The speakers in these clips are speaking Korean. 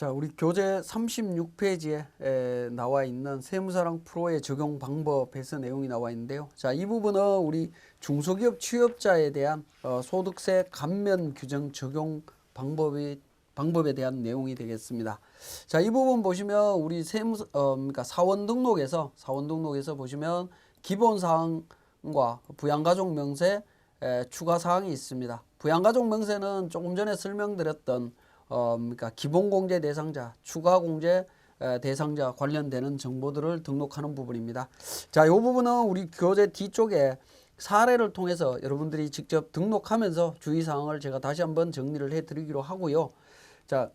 자, 우리 교재 36페이지에 나와 있는 세무사랑 프로의 적용 방법에서 내용이 나와 있는데요. 자, 이 부분은 우리 중소기업 취업자에 대한 소득세 감면 규정 적용 방법에 대한 내용이 되겠습니다. 자, 이 부분 보시면 우리 그러니까 사원 등록에서 보시면 기본 사항과 부양가족 명세 추가 사항이 있습니다. 부양가족 명세는 조금 전에 설명드렸던 그러니까 기본공제 대상자, 추가공제 대상자 관련되는 정보들을 등록하는 부분입니다. 자, 이 부분은 우리 교재 뒤쪽에 사례를 통해서 여러분들이 직접 등록하면서 주의사항을 제가 다시 한번 정리를 해드리기로 하고요. 자,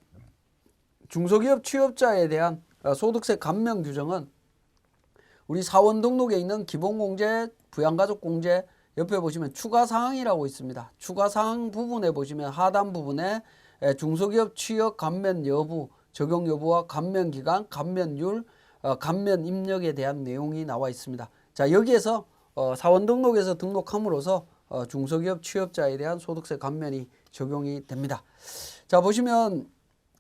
중소기업 취업자에 대한 소득세 감면 규정은 우리 사원 등록에 있는 기본공제, 부양가족공제 옆에 보시면 추가사항이라고 있습니다. 추가사항 부분에 보시면 하단 부분에 중소기업 취업 감면 여부, 적용 여부와 감면 기간, 감면율, 감면 입력에 대한 내용이 나와 있습니다. 자, 여기에서 사원 등록에서 등록함으로써 중소기업 취업자에 대한 소득세 감면이 적용이 됩니다. 자, 보시면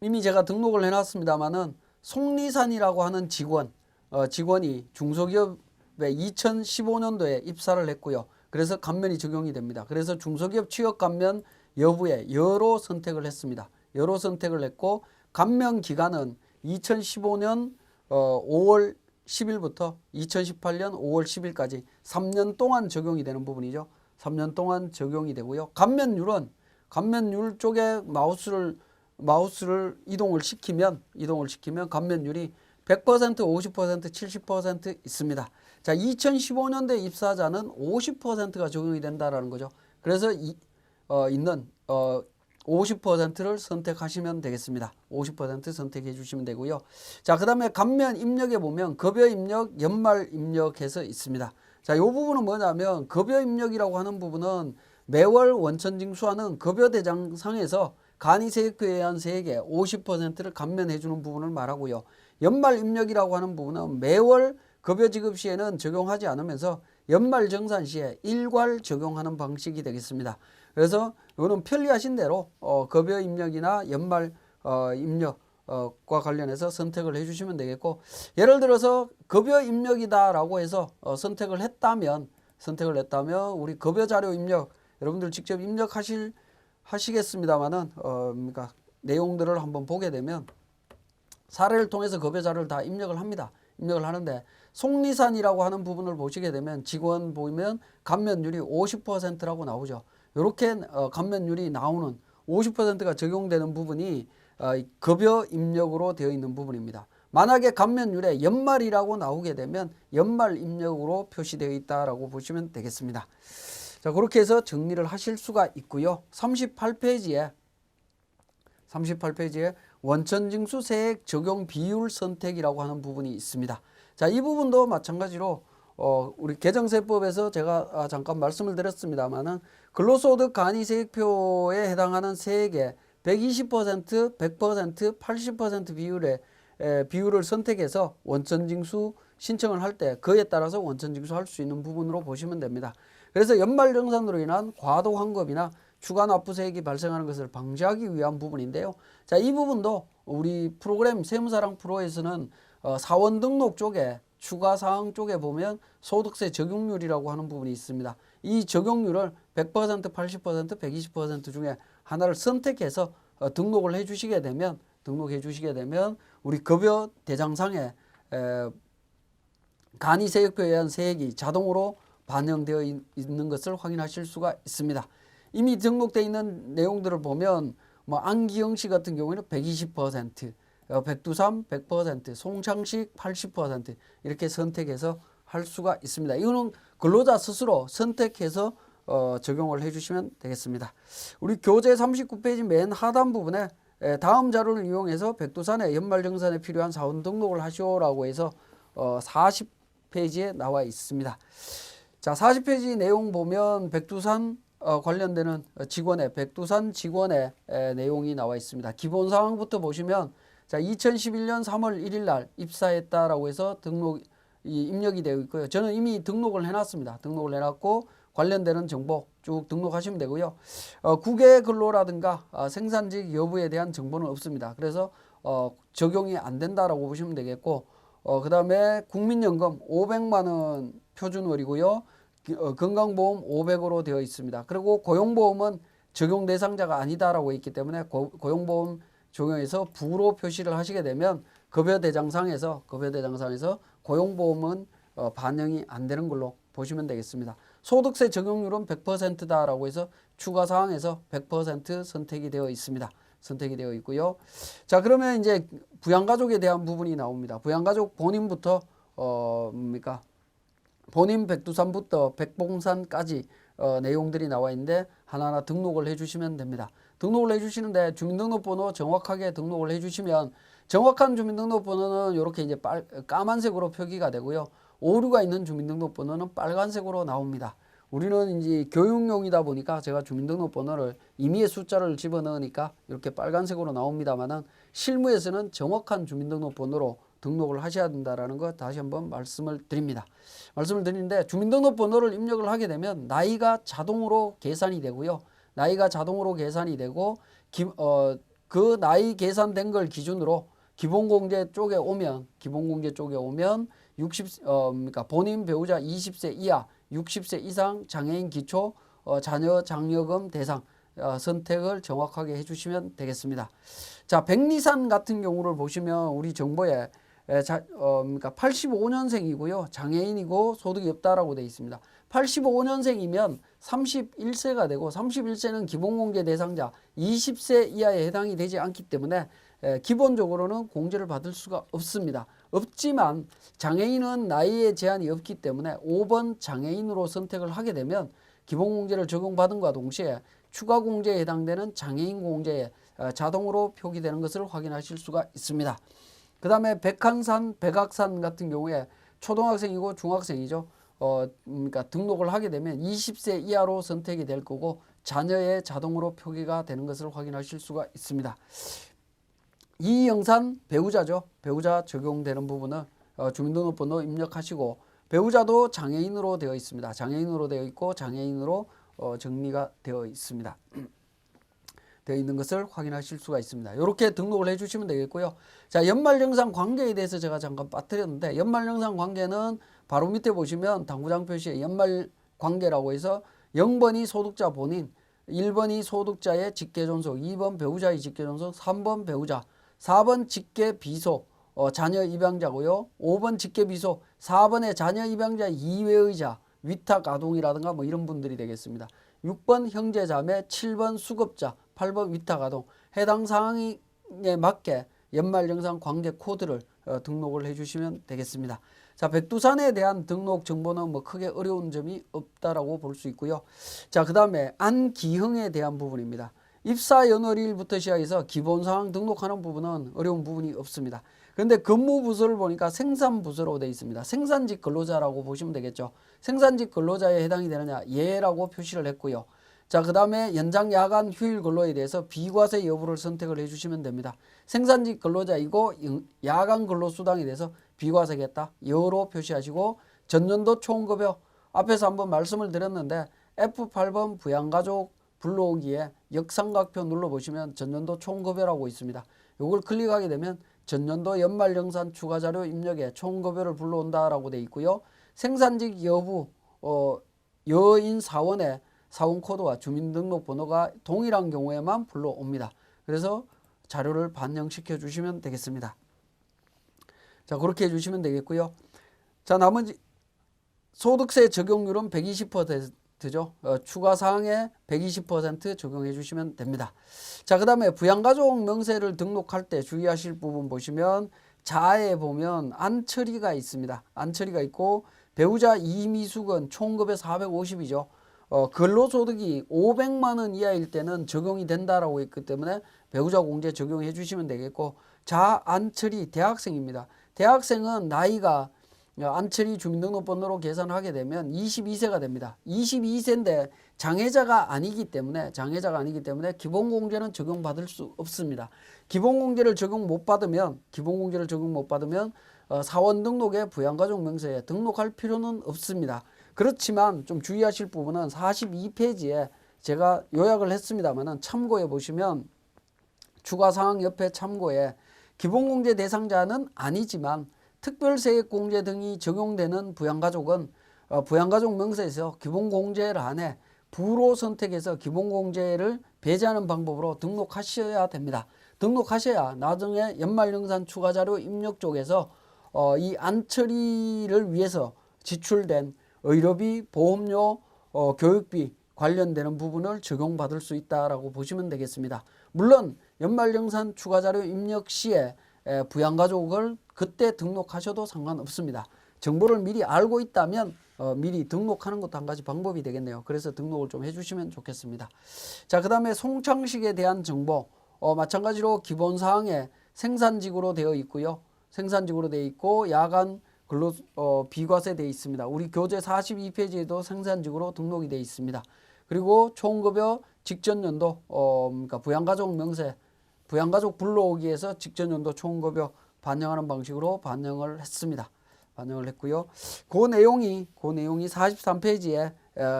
이미 제가 등록을 해놨습니다만은 송리산이라고 하는 직원이 중소기업에 2015년도에 입사를 했고요. 그래서 감면이 적용이 됩니다. 그래서 중소기업 취업 감면 여부에 여로 선택을 했습니다. 여로 선택을 했고 감면 기간은 2015년 5월 10일부터 2018년 5월 10일까지 3년 동안 적용이 되는 부분이죠. 3년 동안 적용이 되고요. 감면율은 감면율 쪽에 마우스를 이동을 시키면 감면율이 100%, 50%, 70% 있습니다. 자, 2015년대 입사자는 50%가 적용이 된다라는 거죠. 그래서 있는 50%를 선택하시면 되겠습니다. 50% 선택해 주시면 되고요. 자, 그 다음에 감면 입력에 보면 급여 입력, 연말 입력해서 있습니다. 자, 이 부분은 뭐냐면 급여 입력이라고 하는 부분은 매월 원천 징수하는 급여 대장상에서 간이세액표에 의한 세액의 50%를 감면해 주는 부분을 말하고요. 연말 입력이라고 하는 부분은 매월 급여 지급 시에는 적용하지 않으면서 연말 정산 시에 일괄 적용하는 방식이 되겠습니다. 그래서 이거는 편리하신 대로 급여 입력이나 연말 입력과 관련해서 선택을 해주시면 되겠고, 예를 들어서 급여 입력이다라고 해서 선택을 했다면 우리 급여 자료 입력 여러분들 직접 하시겠습니다만은 그러니까 내용들을 한번 보게 되면 사례를 통해서 급여 자료를 다 입력을 합니다. 입력을 하는데 송리산이라고 하는 부분을 보시게 되면 직원 보면 감면율이 50%라고 나오죠. 이렇게 감면율이 나오는 50%가 적용되는 부분이 급여 입력으로 되어 있는 부분입니다. 만약에 감면율에 연말이라고 나오게 되면 연말 입력으로 표시되어 있다라고 보시면 되겠습니다. 자, 그렇게 해서 정리를 하실 수가 있고요. 38페이지에 원천징수 세액 적용 비율 선택이라고 하는 부분이 있습니다. 자, 이 부분도 마찬가지로 우리 개정세법에서 제가 잠깐 말씀을 드렸습니다만은 근로소득 간이세액표에 해당하는 세액의 120%, 100%, 80% 비율을 선택해서 원천징수 신청을 할 때 그에 따라서 원천징수할 수 있는 부분으로 보시면 됩니다. 그래서 연말정산으로 인한 과도 환급이나 추가 납부세액이 발생하는 것을 방지하기 위한 부분인데요. 자, 이 부분도 우리 프로그램 세무사랑 프로에서는 사원 등록 쪽에 추가사항 쪽에 보면 소득세 적용률이라고 하는 부분이 있습니다. 이 적용률을 100%, 80%, 120% 중에 하나를 선택해서 등록을 해주시게 되면 우리 급여 대장상에 간이세액표에 의한 세액이 자동으로 반영되어 있는 것을 확인하실 수가 있습니다. 이미 등록되어 있는 내용들을 보면 뭐 안기영 씨 같은 경우에는 120%, 백두산 100%, 송창식 80% 이렇게 선택해서 할 수가 있습니다. 이거는 근로자 스스로 선택해서 적용을 해주시면 되겠습니다. 우리 교재 39페이지 맨 하단 부분에 다음 자료를 이용해서 백두산의 연말정산에 필요한 사원 등록을 하시오라고 해서 40페이지에 나와 있습니다. 자, 40페이지 내용 보면 백두산 관련되는 백두산 직원의 내용이 나와 있습니다. 기본 사항부터 보시면 자, 2011년 3월 1일 날 입사했다라고 해서 입력이 되어 있고요. 저는 이미 등록을 해놨습니다. 등록을 해놨고 관련되는 정보 쭉 등록하시면 되고요. 국외 근로라든가 생산직 여부에 대한 정보는 없습니다. 그래서 적용이 안 된다라고 보시면 되겠고, 그 다음에 국민연금 500만 원 표준월이고요. 건강보험 500으로 되어 있습니다. 그리고 고용보험은 적용 대상자가 아니다라고 있기 때문에 고용보험 적용해서 부로 표시를 하시게 되면 급여대장상에서 고용보험은 반영이 안 되는 걸로 보시면 되겠습니다. 소득세 적용률은 100%다라고 해서 추가 사항에서 100% 선택이 되어 있습니다. 선택이 되어 있고요. 자, 그러면 이제 부양가족에 대한 부분이 나옵니다. 부양가족 본인부터 본인 백두산부터 백봉산까지 내용들이 나와 있는데 하나하나 등록을 해주시면 됩니다. 등록을 해주시는데 주민등록번호 정확하게 등록을 해주시면 정확한 주민등록번호는 이렇게 이제 까만색으로 표기가 되고요. 오류가 있는 주민등록번호는 빨간색으로 나옵니다. 우리는 이제 교육용이다 보니까 제가 주민등록번호를 임의의 숫자를 집어넣으니까 이렇게 빨간색으로 나옵니다만은 실무에서는 정확한 주민등록번호로 등록을 하셔야 된다라는 거 다시 한번 말씀을 드립니다. 말씀을 드리는데 주민등록번호를 입력을 하게 되면 나이가 자동으로 계산이 되고요. 나이가 자동으로 계산이 되고 그 나이 계산된 걸 기준으로 기본공제 쪽에 오면 60 그러니까 본인 배우자 20세 이하 60세 이상 장애인 기초 자녀 장려금 대상 선택을 정확하게 해주시면 되겠습니다. 자, 백리산 같은 경우를 보시면 우리 정보에 그러니까 85년생이고요. 장애인이고 소득이 없다라고 되어 있습니다. 85년생이면 31세가 되고 31세는 기본공제 대상자 20세 이하에 해당이 되지 않기 때문에 기본적으로는 공제를 받을 수가 없습니다. 없지만 장애인은 나이에 제한이 없기 때문에 5번 장애인으로 선택을 하게 되면 기본공제를 적용받은과 동시에 추가공제에 해당되는 장애인 공제에 자동으로 표기되는 것을 확인하실 수가 있습니다. 그 다음에 백한산, 백악산 같은 경우에 초등학생이고 중학생이죠. 그러니까 등록을 하게 되면 20세 이하로 선택이 될 거고 자녀의 자동으로 표기가 되는 것을 확인하실 수가 있습니다. 이영산 배우자죠. 배우자 적용되는 부분은 주민등록번호 입력하시고 배우자도 장애인으로 되어 있습니다. 장애인으로 되어 있고 장애인으로 정리가 되어 있습니다. 되어 있는 것을 확인하실 수가 있습니다. 이렇게 등록을 해주시면 되겠고요. 자, 연말정산 관계에 대해서 제가 잠깐 빠뜨렸는데 연말정산 관계는 바로 밑에 보시면 당구장 표시에 연말관계라고 해서 0번이 소득자 본인, 1번이 소득자의 직계존속, 2번 배우자의 직계존속, 3번 배우자, 4번 직계비속, 자녀 입양자고요. 5번 직계비속, 4번의 자녀 입양자 이외의자, 위탁아동이라든가 뭐 이런 분들이 되겠습니다. 6번 형제자매, 7번 수급자, 8번 위탁아동, 해당 사항에 맞게 연말정산 관계 코드를 등록을 해주시면 되겠습니다. 자, 백두산에 대한 등록 정보는 뭐 크게 어려운 점이 없다라고 볼 수 있고요. 자, 그 다음에 안기형에 대한 부분입니다. 입사 연월일부터 시작해서 기본사항 등록하는 부분은 어려운 부분이 없습니다. 그런데 근무부서를 보니까 생산부서로 되어 있습니다. 생산직 근로자라고 보시면 되겠죠. 생산직 근로자에 해당이 되느냐 예라고 표시를 했고요. 자, 그 다음에 연장 야간 휴일 근로에 대해서 비과세 여부를 선택을 해주시면 됩니다. 생산직 근로자이고 야간 근로 수당에 대해서 비과세겠다 여로 표시하시고 전년도 총급여 앞에서 한번 말씀을 드렸는데 F8번 부양가족 불러오기에 역삼각표 눌러보시면 전년도 총급여라고 있습니다. 이걸 클릭하게 되면 전년도 연말정산 추가자료 입력에 총급여를 불러온다라고 되어 있고요. 생산직 여부 여인 사원의 사원코드와 주민등록번호가 동일한 경우에만 불러옵니다. 그래서 자료를 반영시켜 주시면 되겠습니다. 자, 그렇게 해주시면 되겠고요. 자, 나머지 소득세 적용률은 120%죠. 추가사항에 120% 적용해 주시면 됩니다. 자, 그 다음에 부양가족 명세를 등록할 때 주의하실 부분 보시면 자에 보면 안처리가 있습니다. 안처리가 있고 배우자 이미숙은 총급여 450이죠. 근로소득이 500만 원 이하일 때는 적용이 된다라고 했기 때문에 배우자 공제 적용해 주시면 되겠고 자 안철이 대학생입니다. 대학생은 나이가 안철이 주민등록번호로 계산하게 되면 22세가 됩니다. 22세인데 장애자가 아니기 때문에 기본공제는 적용받을 수 없습니다. 기본공제를 적용 못 받으면 사원 등록에 부양가족 명세에 등록할 필요는 없습니다. 그렇지만 좀 주의하실 부분은 42페이지에 제가 요약을 했습니다만은 참고해 보시면 추가사항 옆에 참고에 기본공제 대상자는 아니지만 특별세액공제 등이 적용되는 부양가족은 부양가족 명세에서 기본공제란에 부로 선택해서 기본공제를 배제하는 방법으로 등록하셔야 됩니다. 등록하셔야 나중에 연말정산 추가자료 입력 쪽에서 이 안처리를 위해서 지출된 의료비, 보험료, 교육비 관련되는 부분을 적용받을 수 있다라고 보시면 되겠습니다. 물론 연말정산 추가자료 입력 시에 부양가족을 그때 등록하셔도 상관없습니다. 정보를 미리 알고 있다면 미리 등록하는 것도 한 가지 방법이 되겠네요. 그래서 등록을 좀 해주시면 좋겠습니다. 자, 그 다음에 송창식에 대한 정보 마찬가지로 기본사항에 생산직으로 되어 있고요. 생산직으로 되어 있고 야간 근로 비과세 되어 있습니다. 우리 교재 42페이지에도 생산직으로 등록이 되어 있습니다. 그리고 총급여 직전연도 그러니까 부양가족 명세 부양가족 불러오기에서 직전연도 총급여 반영하는 방식으로 반영을 했습니다. 반영을 했고요. 그 내용이 43페이지에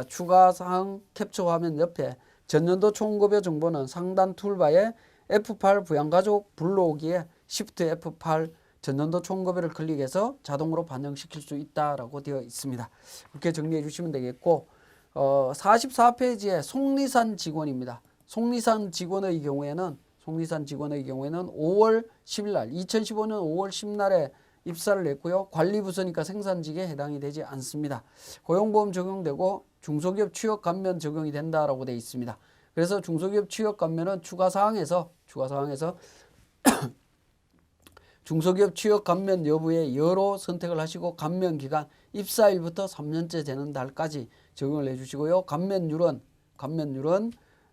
추가사항 캡처 화면 옆에 전년도 총급여 정보는 상단 툴바에 F8 부양가족 불러오기에 Shift F8 전년도 총급여를 클릭해서 자동으로 반영시킬 수 있다라고 되어 있습니다. 이렇게 정리해 주시면 되겠고 44페이지에 속리산 직원입니다. 속리산 직원의 경우에는 5월 10일 날 2015년 5월 10날에 입사를 했고요. 관리부서니까 생산직에 해당이 되지 않습니다. 고용보험 적용되고 중소기업 취업 감면 적용이 된다라고 되어 있습니다. 그래서 중소기업 취업 감면은 추가사항에서 중소기업 취업 감면 여부에 여로 선택을 하시고 감면 기간 입사일부터 3년째 되는 달까지 적용을 해주시고요. 감면율은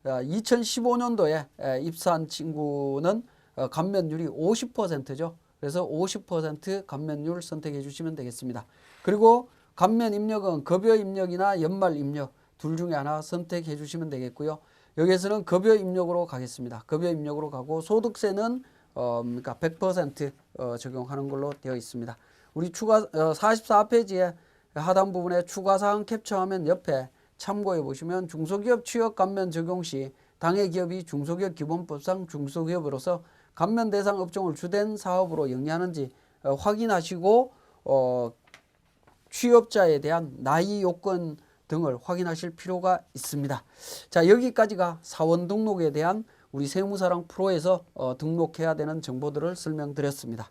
2015년도에 입사한 친구는 감면율이 50%죠. 그래서 50% 감면율 선택해 주시면 되겠습니다. 그리고 감면 입력은 급여 입력이나 연말 입력 둘 중에 하나 선택해 주시면 되겠고요. 여기에서는 급여 입력으로 가겠습니다. 급여 입력으로 가고 소득세는 그러니까 100% 적용하는 걸로 되어 있습니다. 우리 44페이지에 하단 부분에 추가사항 캡처하면 옆에 참고해 보시면 중소기업 취업 감면 적용 시 당해 기업이 중소기업 기본법상 중소기업으로서 감면 대상 업종을 주된 사업으로 영위하는지 확인하시고 취업자에 대한 나이 요건 등을 확인하실 필요가 있습니다. 자, 여기까지가 사원 등록에 대한 우리 세무사랑 프로에서 등록해야 되는 정보들을 설명드렸습니다.